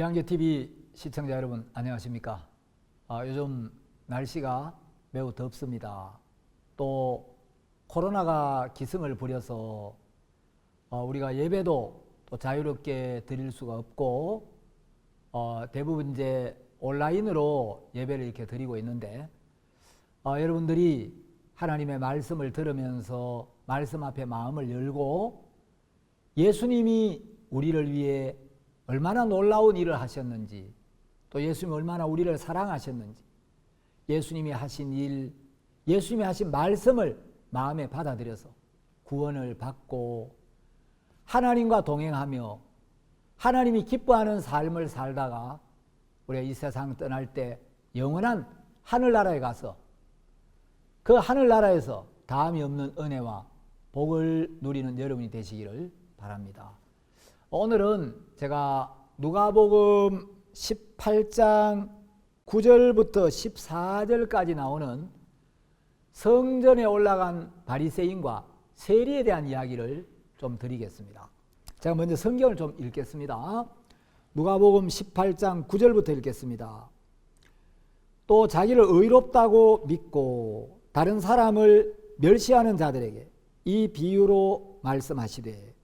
이한계 TV 시청자 여러분 안녕하십니까? 요즘 날씨가 매우 덥습니다. 또 코로나가 기승을 부려서 우리가 예배도 또 자유롭게 드릴 수가 없고 대부분 이제 온라인으로 예배를 이렇게 드리고 있는데 여러분들이 하나님의 말씀을 들으면서 말씀 앞에 마음을 열고 예수님이 우리를 위해 얼마나 놀라운 일을 하셨는지, 또 예수님이 얼마나 우리를 사랑하셨는지, 예수님이 하신 일, 예수님이 하신 말씀을 마음에 받아들여서 구원을 받고 하나님과 동행하며 하나님이 기뻐하는 삶을 살다가 우리가 이 세상 떠날 때 영원한 하늘나라에 가서 그 하늘나라에서 다함이 없는 은혜와 복을 누리는 여러분이 되시기를 바랍니다. 오늘은 제가 누가복음 18장 9절부터 14절까지 나오는 성전에 올라간 바리새인과 세리에 대한 이야기를 좀 드리겠습니다. 제가 먼저 성경을 좀 읽겠습니다. 누가복음 18장 9절부터 읽겠습니다. 또 자기를 의롭다고 믿고 다른 사람을 멸시하는 자들에게 이 비유로 말씀하시되,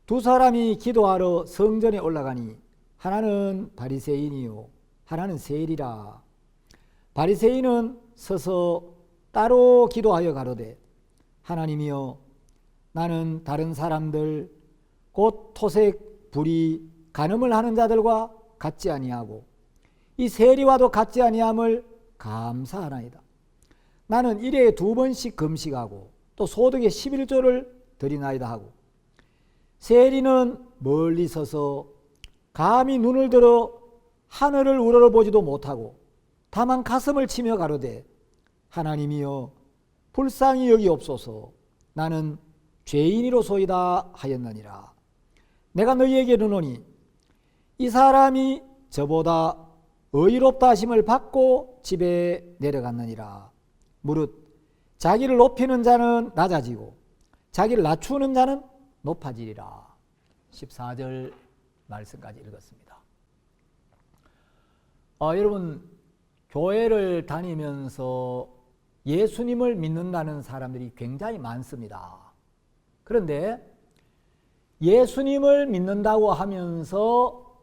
두 사람이 기도하러 성전에 올라가니 하나는 바리새인이요 하나는 세리라. 바리새인은 서서 따로 기도하여 가로되, 하나님이여, 나는 다른 사람들 곧 토색, 불의, 간음을 하는 자들과 같지 아니하고 이 세리와도 같지 아니함을 감사하나이다. 나는 일에 2번씩 금식하고 또 소득의 11조를 드리나이다 하고, 세리는 멀리 서서 감히 눈을 들어 하늘을 우러러보지도 못하고 다만 가슴을 치며 가로되, 하나님이여, 불쌍히 여기옵소서. 나는 죄인이로소이다 하였느니라. 내가 너희에게 이르노니 이 사람이 저보다 의롭다 하심을 받고 집에 내려갔느니라. 무릇 자기를 높이는 자는 낮아지고 자기를 낮추는 자는 높아지리라. 14절 말씀까지 읽었습니다. 여러분, 교회를 다니면서 예수님을 믿는다는 사람들이 굉장히 많습니다. 그런데 예수님을 믿는다고 하면서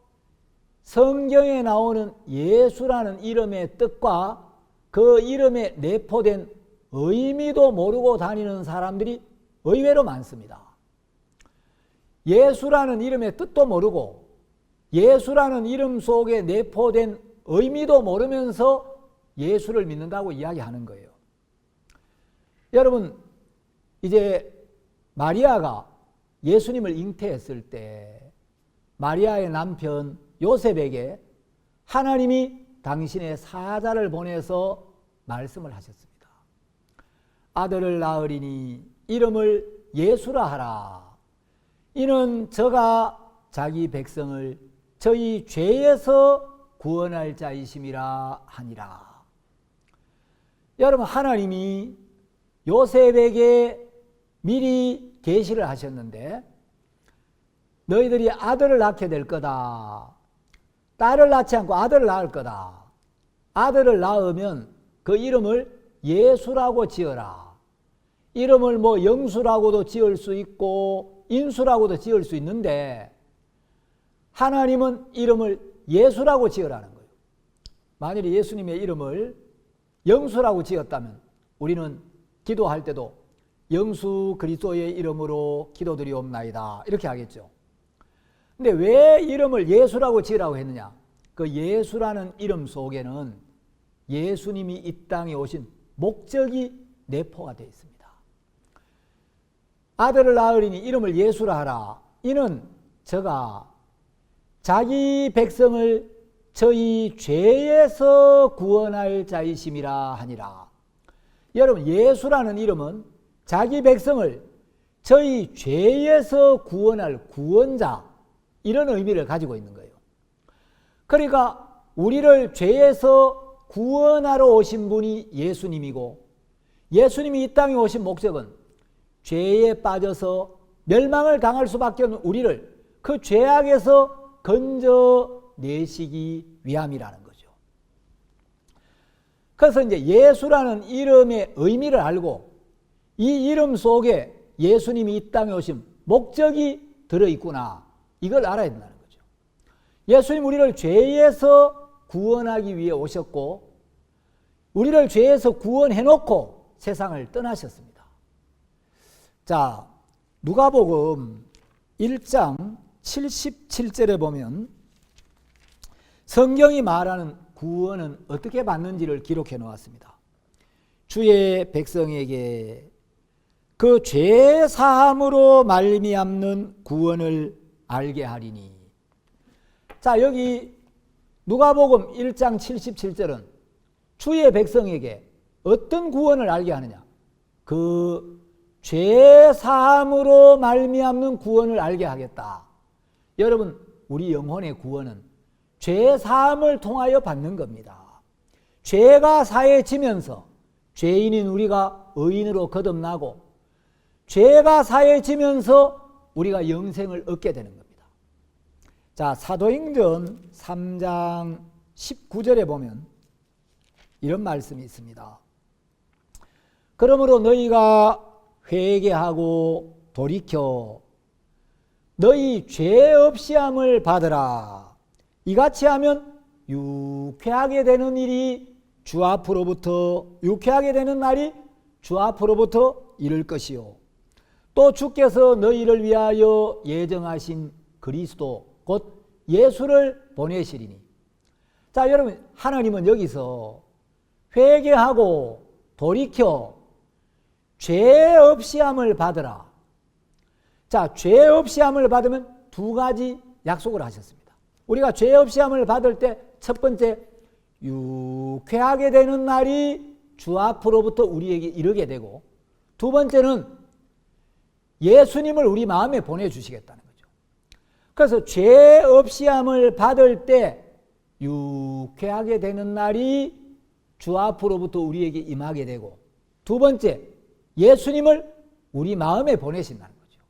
성경에 나오는 예수라는 이름의 뜻과 그 이름에 내포된 의미도 모르고 다니는 사람들이 의외로 많습니다. 예수라는 이름의 뜻도 모르고 예수라는 이름 속에 내포된 의미도 모르면서 예수를 믿는다고 이야기하는 거예요. 여러분, 이제 마리아가 예수님을 잉태했을 때 마리아의 남편 요셉에게 하나님이 당신의 사자를 보내서 말씀을 하셨습니다. 아들을 낳으리니 이름을 예수라 하라. 이는 저가 자기 백성을 저희 죄에서 구원할 자이심이라 하니라. 여러분, 하나님이 요셉에게 미리 계시를 하셨는데, 너희들이 아들을 낳게 될 거다. 딸을 낳지 않고 아들을 낳을 거다. 아들을 낳으면 그 이름을 예수라고 지어라. 이름을 뭐 영수라고도 지을 수 있고 인수라고도 지을 수 있는데 하나님은 이름을 예수라고 지으라는 거예요. 만일에 예수님의 이름을 영수라고 지었다면 우리는 기도할 때도 영수 그리스도의 이름으로 기도드리옵나이다 이렇게 하겠죠. 근데 왜 이름을 예수라고 지으라고 했느냐? 그 예수라는 이름 속에는 예수님이 이 땅에 오신 목적이 내포가 되어 있습니다. 아들을 낳으리니 이름을 예수라 하라. 이는 저가 자기 백성을 저희 죄에서 구원할 자이심이라 하니라. 여러분, 예수라는 이름은 자기 백성을 저희 죄에서 구원할 구원자, 이런 의미를 가지고 있는 거예요. 그러니까 우리를 죄에서 구원하러 오신 분이 예수님이고, 예수님이 이 땅에 오신 목적은 죄에 빠져서 멸망을 당할 수밖에 없는 우리를 그 죄악에서 건져내시기 위함이라는 거죠. 그래서 이제 예수라는 이름의 의미를 알고 이 이름 속에 예수님이 이 땅에 오신 목적이 들어있구나, 이걸 알아야 된다는 거죠. 예수님 우리를 죄에서 구원하기 위해 오셨고 우리를 죄에서 구원해놓고 세상을 떠나셨습니다. 자, 누가복음 1장 77절에 보면 성경이 말하는 구원은 어떻게 받는지를 기록해 놓았습니다. 주의 백성에게 그 죄 사함으로 말미암는 구원을 알게 하리니. 자, 여기 누가복음 1장 77절은 주의 백성에게 어떤 구원을 알게 하느냐? 그 죄 사함으로 말미암는 구원을 알게 하겠다. 여러분, 우리 영혼의 구원은 죄 사함을 통하여 받는 겁니다. 죄가 사해지면서 죄인인 우리가 의인으로 거듭나고 죄가 사해지면서 우리가 영생을 얻게 되는 겁니다. 자, 사도행전 3장 19절에 보면 이런 말씀이 있습니다. 그러므로 너희가 회개하고 돌이켜 너희 죄 없이 함을 받으라. 이같이 하면 유쾌하게 되는 일이 주 앞으로부터, 유쾌하게 되는 날이 주 앞으로부터 이를 것이요. 또 주께서 너희를 위하여 예정하신 그리스도 곧 예수를 보내시리니. 자, 여러분, 하나님은 여기서 회개하고 돌이켜 죄 없이 함을 받으라. 자, 죄 없이 함을 받으면 두 가지 약속을 하셨습니다. 우리가 죄 없이 함을 받을 때 첫 번째, 유쾌하게 되는 날이 주 앞으로부터 우리에게 이르게 되고, 두 번째는 예수님을 우리 마음에 보내주시겠다는 거죠. 그래서 죄 없이 함을 받을 때 유쾌하게 되는 날이 주 앞으로부터 우리에게 임하게 되고, 두 번째, 예수님을 우리 마음에 보내신다는 거죠.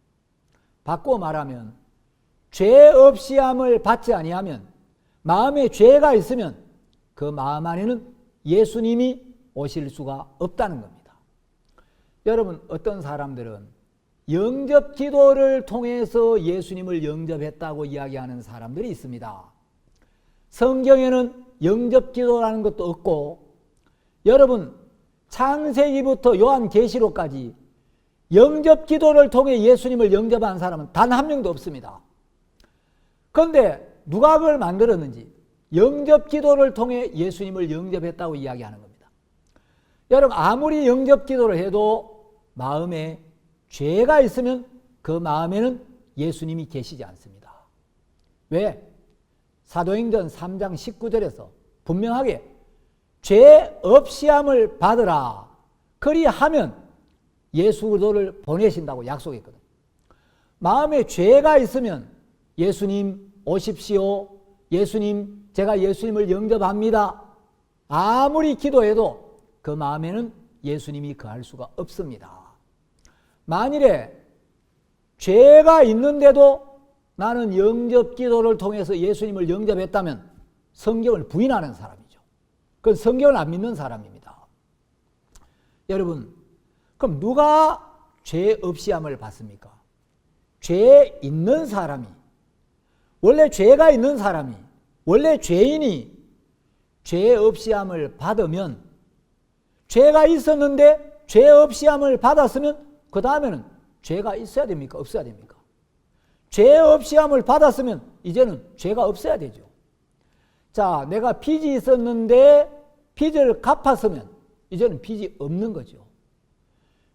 바꾸어 말하면 죄 없이 함을 받지 아니하면, 마음에 죄가 있으면 그 마음 안에는 예수님이 오실 수가 없다는 겁니다. 여러분, 어떤 사람들은 영접 기도를 통해서 예수님을 영접했다고 이야기하는 사람들이 있습니다. 성경에는 영접 기도라는 것도 없고, 여러분, 창세기부터 요한계시록까지 영접 기도를 통해 예수님을 영접한 사람은 단 한 명도 없습니다. 그런데 누가 그걸 만들었는지 영접 기도를 통해 예수님을 영접했다고 이야기하는 겁니다. 여러분, 아무리 영접 기도를 해도 마음에 죄가 있으면 그 마음에는 예수님이 계시지 않습니다. 왜? 사도행전 3장 19절에서 분명하게 죄 없이 함을 받으라, 그리하면 예수 그리스도를 보내신다고 약속했거든요. 마음에 죄가 있으면 예수님 오십시오, 예수님, 제가 예수님을 영접합니다, 아무리 기도해도 그 마음에는 예수님이 거할 수가 없습니다. 만일에 죄가 있는데도 나는 영접 기도를 통해서 예수님을 영접했다면 성경을 부인하는 사람이죠. 그건 성경을 안 믿는 사람입니다. 여러분, 그럼 누가 죄 없이 함을 받습니까? 죄 있는 사람이, 원래 죄가 있는 사람이, 원래 죄인이 죄 없이 함을 받으면, 죄가 있었는데 죄 없이 함을 받았으면 그 다음에는 죄가 있어야 됩니까? 없어야 됩니까? 죄 없이 함을 받았으면 이제는 죄가 없어야 되죠. 자, 내가 빚이 있었는데 빚을 갚았으면 이제는 빚이 없는 거죠.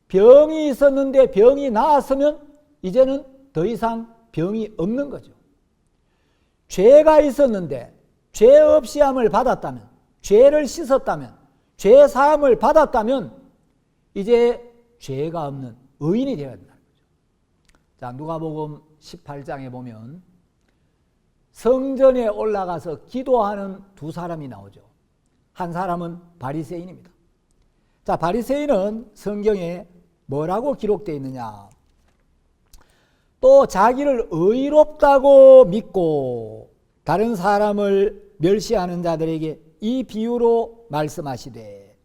병이 있었는데 병이 나았으면 이제는 더 이상 병이 없는 거죠. 죄가 있었는데 죄 없이 함을 받았다면, 죄를 씻었다면, 죄 사함을 받았다면 이제 죄가 없는 의인이 되어야 된다는 거죠. 자, 누가복음 18장에 보면 성전에 올라가서 기도하는 두 사람이 나오죠. 한 사람은 바리새인입니다. 자, 바리새인은 성경에 뭐라고 기록되어 있느냐? 또 자기를 의롭다고 믿고 다른 사람을 멸시하는 자들에게 이 비유로 말씀하시되.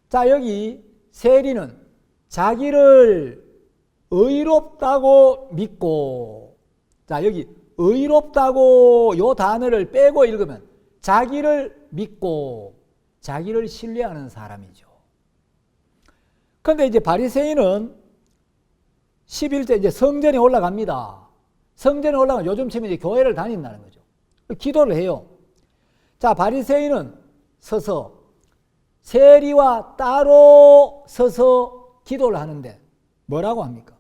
자, 여기 세리는 자기를 의롭다고 믿고, 자, 여기 의롭다고 요 단어를 빼고 읽으면 자기를 믿고 자기를 신뢰하는 사람이죠. 그런데 이제 바리새인은 11절 이제 성전에 올라갑니다. 성전에 올라가면 요즘처럼 이제 교회를 다닌다는 거죠. 기도를 해요. 자, 바리새인은 서서 세리와 따로 서서 기도를 하는데 뭐라고 합니까?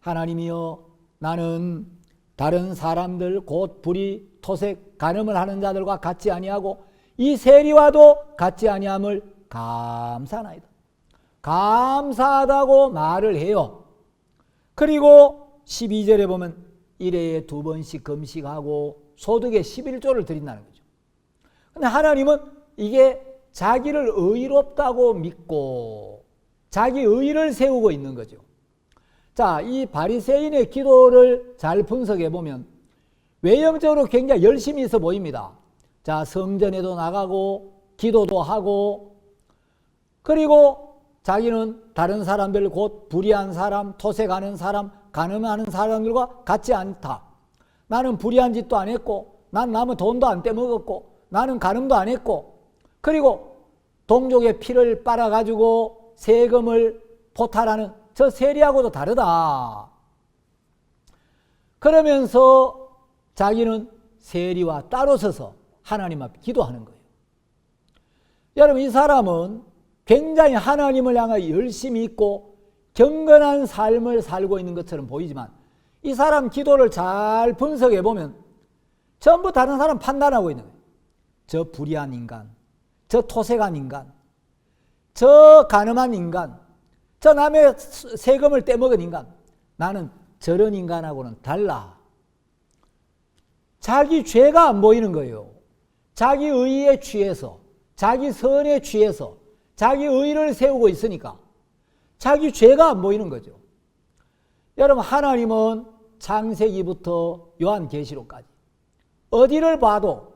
하나님이여, 나는 다른 사람들 곧 불의, 토색, 간음을 하는 자들과 같지 아니하고 이 세리와도 같지 아니함을 감사하나이다. 감사하다고 말을 해요. 그리고 12절에 보면 일회에 2번씩 금식하고 소득의 11조를 드린다는 거죠. 근데 하나님은 이게 자기를 의롭다고 믿고 자기 의를 세우고 있는 거죠. 자, 이 바리새인의 기도를 잘 분석해 보면 외형적으로 굉장히 열심히 있어 보입니다. 자, 성전에도 나가고 기도도 하고, 그리고 자기는 다른 사람들 곧 불의한 사람, 토색하는 사람, 간음하는 사람들과 같지 않다. 나는 불의한 짓도 안 했고, 난 남의 돈도 안 떼먹었고, 나는 간음도 안 했고, 그리고 동족의 피를 빨아가지고 세금을 포탈하는 저 세리하고도 다르다. 그러면서 자기는 세리와 따로 서서 하나님 앞에 기도하는 거예요. 여러분, 이 사람은 굉장히 하나님을 향하여 열심히 있고 경건한 삶을 살고 있는 것처럼 보이지만 이 사람 기도를 잘 분석해 보면 전부 다른 사람 판단하고 있는 거예요. 저 불의한 인간, 저 토색한 인간, 저 간음한 인간, 저 남의 세금을 떼먹은 인간, 나는 저런 인간하고는 달라. 자기 죄가 안 보이는 거예요. 자기 의에 취해서, 자기 선에 취해서 자기 의를 세우고 있으니까 자기 죄가 안 보이는 거죠. 여러분, 하나님은 창세기부터 요한계시록까지 어디를 봐도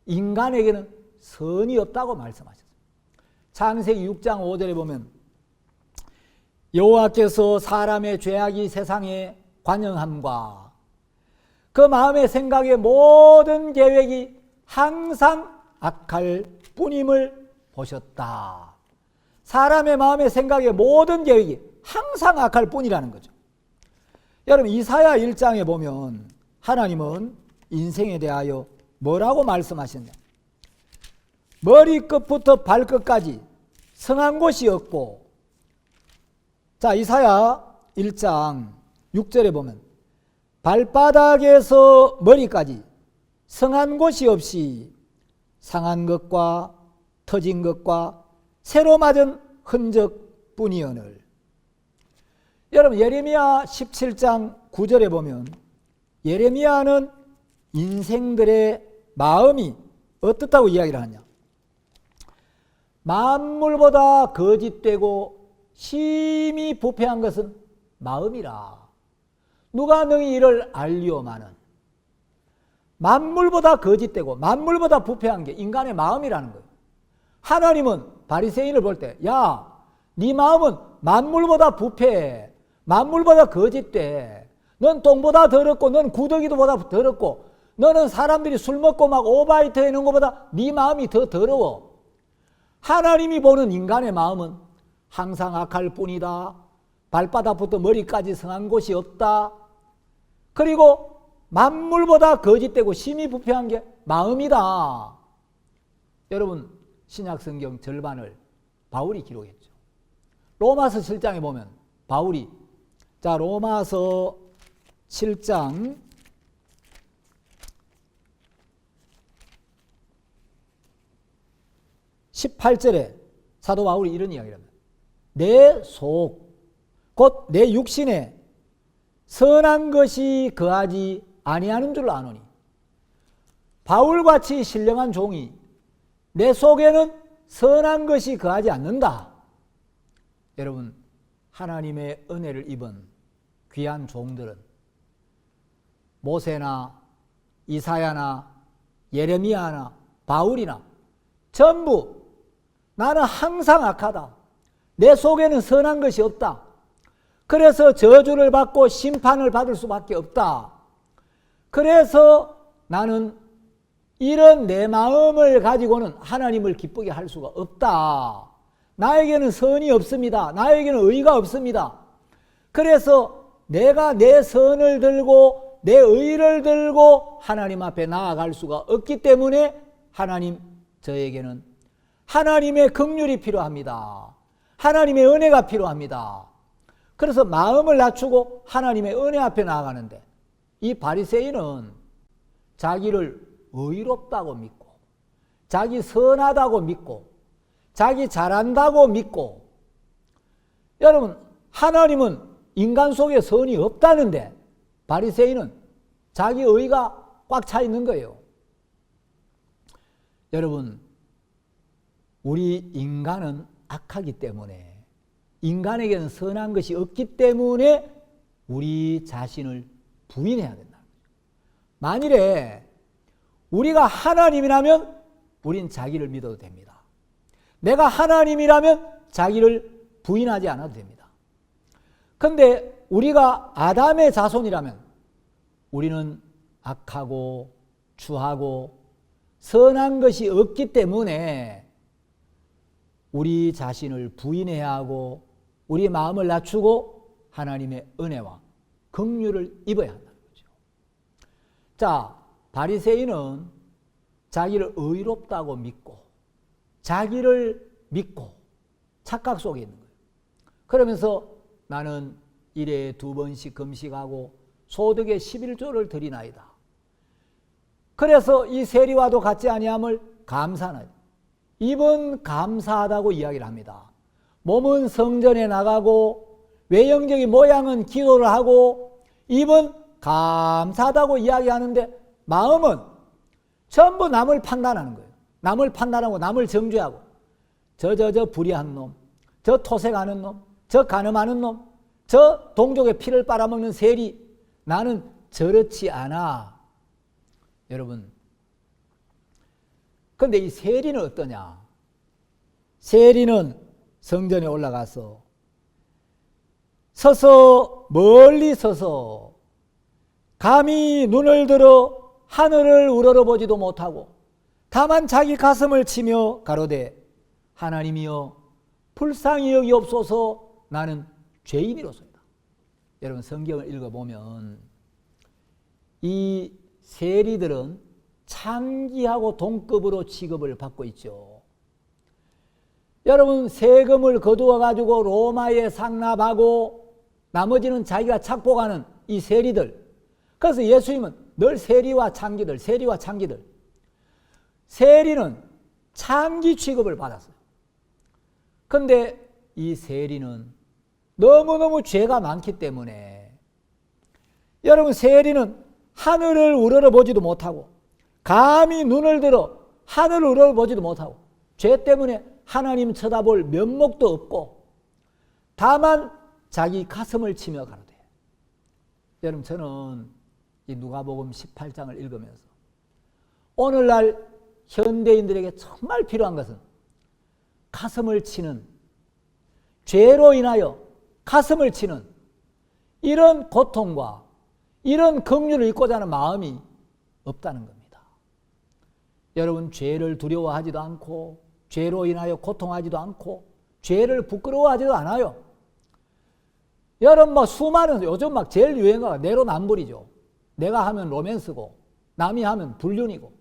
인간에게는 선이 없다고 말씀하셨어요. 창세기 6장 5절에 보면 여호와께서 사람의 죄악이 세상에 관영함과 그 마음의 생각의 모든 계획이 항상 악할 뿐임을 보셨다. 사람의 마음의 생각의 모든 계획이 항상 악할 뿐이라는 거죠. 여러분, 이사야 1장에 보면 하나님은 인생에 대하여 뭐라고 말씀하셨냐? 머리끝부터 발끝까지 성한 곳이 없고, 자, 이사야 1장 6절에 보면 발바닥에서 머리까지 성한 곳이 없이 상한 것과 터진 것과 새로 맞은 흔적뿐이오늘. 여러분, 예레미야 17장 9절에 보면 예레미야는 인생들의 마음이 어떻다고 이야기를 하냐? 만물보다 거짓되고 심히 부패한 것은 마음이라. 누가 너희 이를 알리오마는. 만물보다 거짓되고 만물보다 부패한 게 인간의 마음이라는 거예요. 하나님은 바리새인을 볼 때, 야, 네 마음은 만물보다 부패해. 만물보다 거짓돼. 넌 똥보다 더럽고 넌 구더기보다 더럽고 너는 사람들이 술 먹고 막 오바이트 해놓은 것보다 네 마음이 더 더러워. 하나님이 보는 인간의 마음은 항상 악할 뿐이다. 발바닥부터 머리까지 성한 곳이 없다. 그리고 만물보다 거짓되고 심히 부패한 게 마음이다. 여러분, 신약성경 절반을 바울이 기록했죠. 로마서 7장에 보면 바울이, 자, 로마서 7장 18절에 사도 바울이 이런 이야기를 합니다. 내 속, 곧 내 육신에 선한 것이 거하지 아니하는 줄 아노니. 바울같이 신령한 종이 내 속에는 선한 것이 거하지 않는다. 여러분, 하나님의 은혜를 입은 귀한 종들은 모세나 이사야나 예레미야나 바울이나 전부 나는 항상 악하다. 내 속에는 선한 것이 없다. 그래서 저주를 받고 심판을 받을 수밖에 없다. 그래서 나는 이런 내 마음을 가지고는 하나님을 기쁘게 할 수가 없다. 나에게는 선이 없습니다. 나에게는 의가 없습니다. 그래서 내가 내 선을 들고 내 의를 들고 하나님 앞에 나아갈 수가 없기 때문에 하나님, 저에게는 하나님의 긍휼이 필요합니다. 하나님의 은혜가 필요합니다. 그래서 마음을 낮추고 하나님의 은혜 앞에 나아가는데, 이 바리새인은 자기를 의롭다고 믿고 자기 선하다고 믿고 자기 잘한다고 믿고, 여러분 하나님은 인간 속에 선이 없다는데 바리새인은 자기 의가 꽉 차 있는 거예요. 여러분, 우리 인간은 악하기 때문에, 인간에게는 선한 것이 없기 때문에 우리 자신을 부인해야 된다. 만일에 우리가 하나님이라면 우린 자기를 믿어도 됩니다. 내가 하나님이라면 자기를 부인하지 않아도 됩니다. 그런데 우리가 아담의 자손이라면 우리는 악하고 추하고 선한 것이 없기 때문에 우리 자신을 부인해야 하고 우리 마음을 낮추고 하나님의 은혜와 긍휼을 입어야 한다는 거죠. 자, 바리새인은 자기를 의롭다고 믿고 자기를 믿고 착각 속에 있는 거예요. 그러면서 나는 일에 2번씩 금식하고 소득의 11조를 드리나이다. 그래서 이 세리와도 같지 아니함을 감사하나이다. 입은 감사하다고 이야기를 합니다. 몸은 성전에 나가고 외형적인 모양은 기도를 하고 입은 감사하다고 이야기하는데 마음은 전부 남을 판단하는 거예요. 남을 판단하고 남을 정죄하고 저 불의한 놈, 저 토색하는 놈, 저 간음하는 놈, 저 동족의 피를 빨아먹는 세리, 나는 저렇지 않아. 여러분, 그런데 이 세리는 어떠냐? 세리는 성전에 올라가서 멀리 서서 감히 눈을 들어 하늘을 우러러보지도 못하고 다만 자기 가슴을 치며 가로되 하나님이여 불쌍히 여기옵소서, 나는 죄인이로소이다. 여러분, 성경을 읽어보면 이 세리들은 창기하고 동급으로 취급을 받고 있죠. 여러분, 세금을 거두어 가지고 로마에 상납하고 나머지는 자기가 착복하는 이 세리들. 그래서 예수님은 늘 세리와 창기들, 세리와 창기들. 세리는 창기 취급을 받았어요. 그런데 이 세리는 너무너무 죄가 많기 때문에, 여러분, 세리는 하늘을 우러러보지도 못하고 감히 눈을 들어 하늘을 우러러보지도 못하고 죄 때문에 하나님 쳐다볼 면목도 없고 다만 자기 가슴을 치며 가로되. 여러분, 저는 이 누가복음 18장을 읽으면서 오늘날 현대인들에게 정말 필요한 것은 가슴을 치는, 죄로 인하여 가슴을 치는 이런 고통과 이런 긍휼을 잊고자 하는 마음이 없다는 겁니다. 여러분, 죄를 두려워하지도 않고 죄로 인하여 고통하지도 않고 죄를 부끄러워하지도 않아요. 여러분, 수많은, 요즘 제일 유행어가 내로남불이죠. 내가 하면 로맨스고 남이 하면 불륜이고,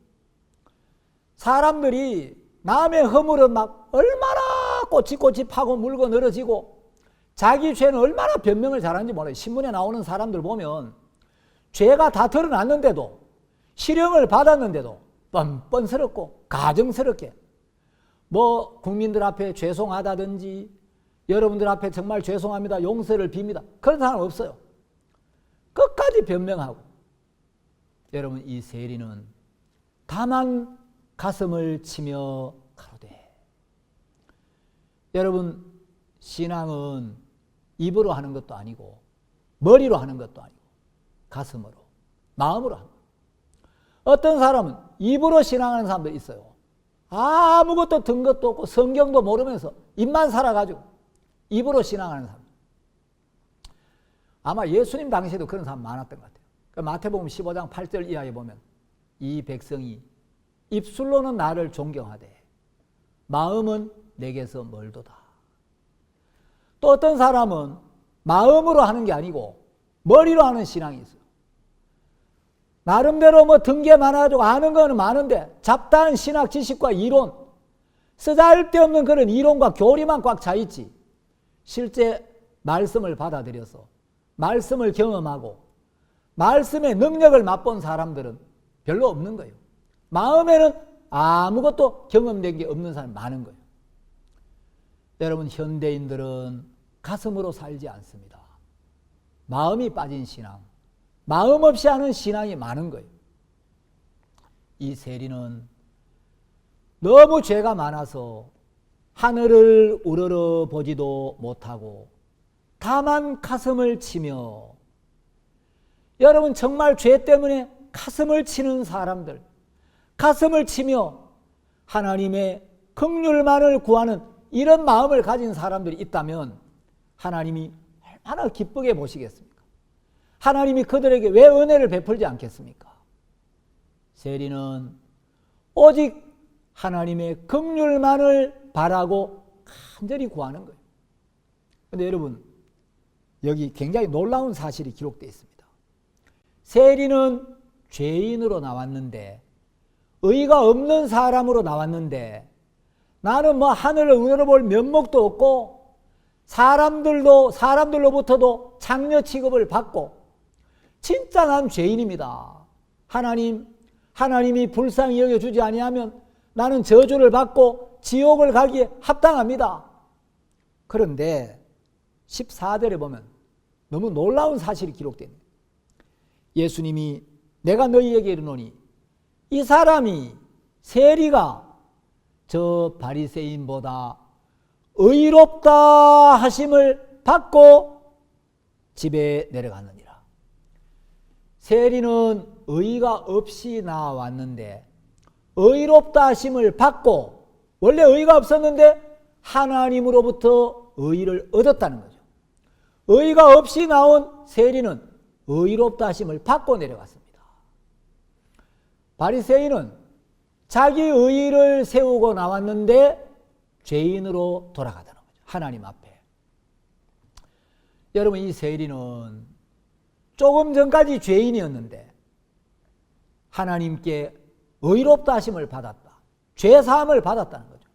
사람들이 남의 허물은 막 얼마나 꼬치꼬치 파고 물고 늘어지고 자기 죄는 얼마나 변명을 잘하는지 몰라요. 신문에 나오는 사람들 보면 죄가 다 드러났는데도, 실형을 받았는데도 뻔뻔스럽고 가정스럽게 국민들 앞에 죄송하다든지 여러분들 앞에 정말 죄송합니다, 용서를 빕니다, 그런 사람 없어요. 끝까지 변명하고. 여러분, 이 세리는 다만 가슴을 치며 가로되. 여러분, 신앙은 입으로 하는 것도 아니고 머리로 하는 것도 아니고 가슴으로, 마음으로 하는 거예요. 어떤 사람은 입으로 신앙하는 사람도 있어요. 아무것도 든 것도 없고 성경도 모르면서 입만 살아가지고 입으로 신앙하는 사람. 아마 예수님 당시에도 그런 사람 많았던 것 같아요. 마태복음 15장 8절 이하에 보면 이 백성이 입술로는 나를 존경하되 마음은 내게서 멀도다. 또 어떤 사람은 마음으로 하는 게 아니고 머리로 하는 신앙이 있어요. 나름대로 뭐 든 게 많아가지고 아는 거는 많은데 잡다한 신학 지식과 이론, 쓰잘데없는 그런 이론과 교리만 꽉 차 있지 실제 말씀을 받아들여서 말씀을 경험하고 말씀의 능력을 맛본 사람들은 별로 없는 거예요. 마음에는 아무것도 경험된 게 없는 사람이 많은 거예요. 여러분, 현대인들은 가슴으로 살지 않습니다. 마음이 빠진 신앙, 마음 없이 하는 신앙이 많은 거예요. 이 세리는 너무 죄가 많아서 하늘을 우러러 보지도 못하고 다만 가슴을 치며, 여러분 정말 죄 때문에 가슴을 치는 사람들, 가슴을 치며 하나님의 긍휼만을 구하는 이런 마음을 가진 사람들이 있다면 하나님이 얼마나 기쁘게 보시겠습니까? 하나님이 그들에게 왜 은혜를 베풀지 않겠습니까? 세리는 오직 하나님의 긍휼만을 바라고 간절히 구하는 거예요. 그런데 여러분, 여기 굉장히 놀라운 사실이 기록되어 있습니다. 세리는 죄인으로 나왔는데, 의가 없는 사람으로 나왔는데, 나는 뭐 하늘을 우러러볼 면목도 없고 사람들로부터도 장녀 취급을 받고 진짜 난 죄인입니다. 하나님이 불쌍히 여겨주지 아니하면 나는 저주를 받고 지옥을 가기에 합당합니다. 그런데 14절에 보면 너무 놀라운 사실이 기록됩니다. 예수님이 내가 너희에게 이르노니 이 사람이 세리가 저 바리새인보다 의롭다 하심을 받고 집에 내려갔느니라. 세리는 의가 없이 나왔는데 의롭다 하심을 받고, 원래 의가 없었는데 하나님으로부터 의를 얻었다는 거죠. 의가 없이 나온 세리는 의롭다 하심을 받고 내려갔습니다. 바리새인은 자기 의의를 세우고 나왔는데 죄인으로 돌아가다는 거죠. 하나님 앞에. 여러분, 이 세리는 조금 전까지 죄인이었는데 하나님께 의롭다 하심을 받았다. 죄사함을 받았다는 거죠.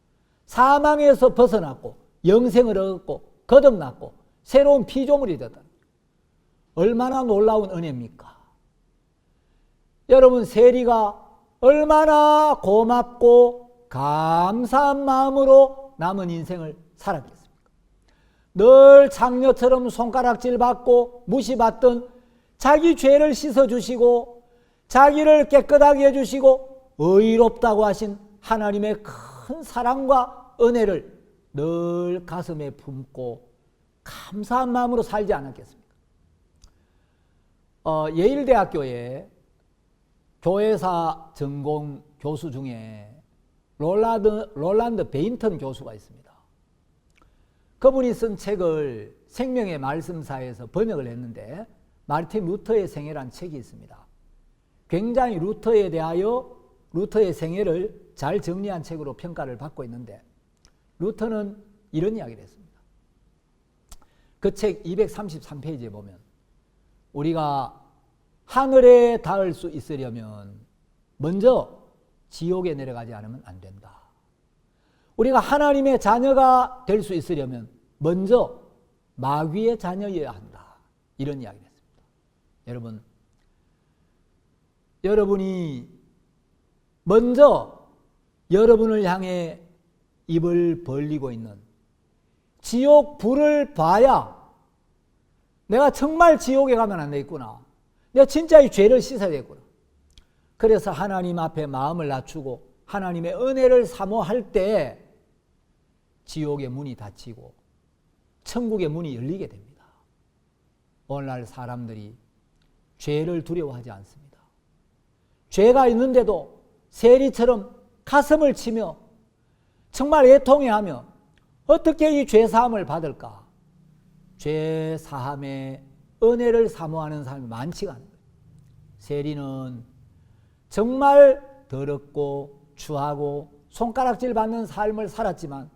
사망에서 벗어났고 영생을 얻고 거듭났고 새로운 피조물이 됐다는 거죠. 얼마나 놀라운 은혜입니까? 여러분, 세리가 얼마나 고맙고 감사한 마음으로 남은 인생을 살았겠습니까? 늘 장녀처럼 손가락질 받고 무시받던 자기 죄를 씻어주시고 자기를 깨끗하게 해주시고 의롭다고 하신 하나님의 큰 사랑과 은혜를 늘 가슴에 품고 감사한 마음으로 살지 않았겠습니까? 예일대학교에 교회사 전공 교수 중에 롤란드 베인턴 교수가 있습니다. 그분이 쓴 책을 생명의 말씀사에서 번역을 했는데 마르틴 루터의 생애라는 책이 있습니다. 굉장히 루터에 대하여 루터의 생애를 잘 정리한 책으로 평가를 받고 있는데, 루터는 이런 이야기를 했습니다. 그 책 233페이지에 보면 우리가 하늘에 닿을 수 있으려면 먼저 지옥에 내려가지 않으면 안 된다. 우리가 하나님의 자녀가 될 수 있으려면 먼저 마귀의 자녀여야 한다. 이런 이야기를 했습니다. 여러분이 먼저 여러분을 향해 입을 벌리고 있는 지옥 불을 봐야 내가 정말 지옥에 가면 안 되겠구나. 내가 진짜 이 죄를 씻어야 되겠구나. 그래서 하나님 앞에 마음을 낮추고 하나님의 은혜를 사모할 때 지옥의 문이 닫히고 천국의 문이 열리게 됩니다. 오늘날 사람들이 죄를 두려워하지 않습니다. 죄가 있는데도 세리처럼 가슴을 치며 정말 애통해하며 어떻게 이 죄사함을 받을까? 죄사함의 은혜를 사모하는 사람이 많지가 않아요. 세리는 정말 더럽고 추하고 손가락질 받는 삶을 살았지만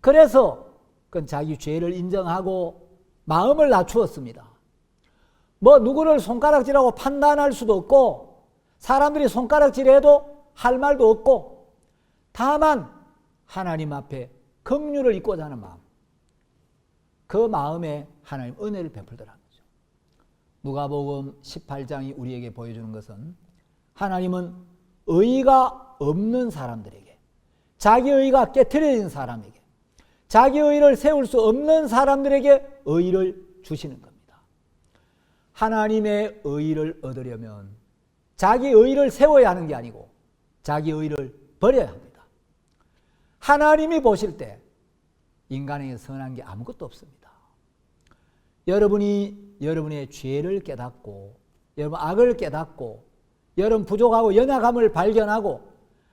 그래서 그건 자기 죄를 인정하고 마음을 낮추었습니다. 뭐 누구를 손가락질하고 판단할 수도 없고 사람들이 손가락질해도 할 말도 없고 다만 하나님 앞에 긍휼을 잊고자 하는 마음, 그 마음에 하나님 은혜를 베풀더라는 거죠. 누가복음 18장이 우리에게 보여주는 것은 하나님은 의가 없는 사람들에게, 자기 의가 깨트려진 사람에게, 자기 의를 세울 수 없는 사람들에게 의를 주시는 겁니다. 하나님의 의를 얻으려면 자기 의를 세워야 하는 게 아니고 자기 의를 버려야 합니다. 하나님이 보실 때 인간에게 선한 게 아무것도 없습니다. 여러분이 여러분의 죄를 깨닫고 여러분 악을 깨닫고 여러분 부족하고 연약함을 발견하고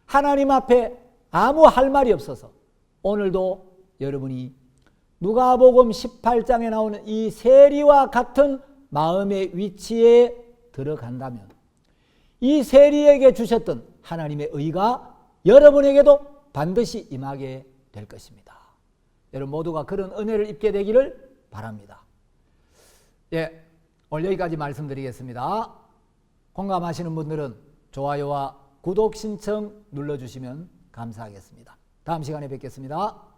하나님 앞에 아무 할 말이 없어서 오늘도 여러분이 누가복음 18장에 나오는 이 세리와 같은 마음의 위치에 들어간다면 이 세리에게 주셨던 하나님의 의가 여러분에게도 반드시 임하게 될 것입니다. 여러분 모두가 그런 은혜를 입게 되기를 바랍니다. 예, 오늘 여기까지 말씀드리겠습니다. 공감하시는 분들은 좋아요와 구독 신청 눌러주시면 감사하겠습니다. 다음 시간에 뵙겠습니다.